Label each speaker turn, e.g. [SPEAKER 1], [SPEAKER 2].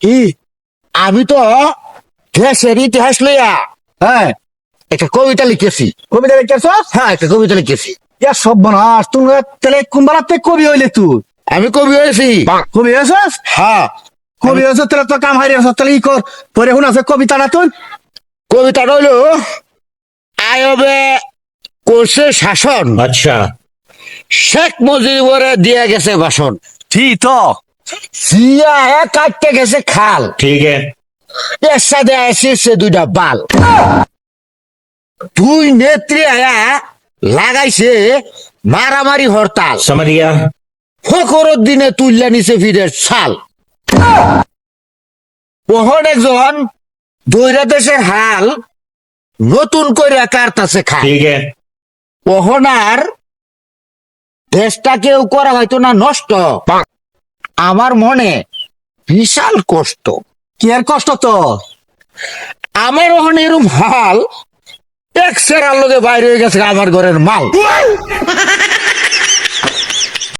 [SPEAKER 1] কি আমি তো দেশের ইতিহাস লইয়া
[SPEAKER 2] হ্যাঁ
[SPEAKER 1] একটা কবিতা লিখেছি।
[SPEAKER 2] কবিতা লিখেছ?
[SPEAKER 1] হ্যাঁ, একটা কবিতা লিখেছি।
[SPEAKER 2] ইয়া সব বনাস তুমি তাহলে কুম্বালাতে কবি হইলে তুই
[SPEAKER 1] আমি কবি হয়েছি।
[SPEAKER 2] কবি হয়েছস?
[SPEAKER 1] হ্যাঁ,
[SPEAKER 2] কবি হয়েছ তাহলে তো কাম হারিয়েছ, তাহলে ই কর পরে শুন আছে কবিতাটা তুই।
[SPEAKER 1] কবিতা রইল আয়বে করছে শাসন,
[SPEAKER 3] अच्छा
[SPEAKER 1] শেখ মুজিবরে দিয়ে গেছে ভাষণ,
[SPEAKER 2] ঠিক তো
[SPEAKER 1] জিয়া কাটতে গেছে খাল,
[SPEAKER 3] ठीक है
[SPEAKER 1] এর সাথে আসছে দুইটা বাল। দুই নেত্রী আয়া লাগাইছে মারামারি হরতাল,
[SPEAKER 3] समझ गया
[SPEAKER 1] ফকরের দিনে তুললে নিছে ফিরের ছাল। ওহন একজন দৈরা দেশের হাল নতুন করে কারতাছে খাল।
[SPEAKER 3] ठीक है
[SPEAKER 1] ওহনার দেশটা কেউ করা হয়তো না নষ্ট, আমার মনে বিশাল কষ্ট।
[SPEAKER 2] কি এর কষ্ট তো?
[SPEAKER 1] আমার ওখানে এরকম হাল এক সেরার লগে বাইরে হয়ে গেছে আমার ঘরের মাল।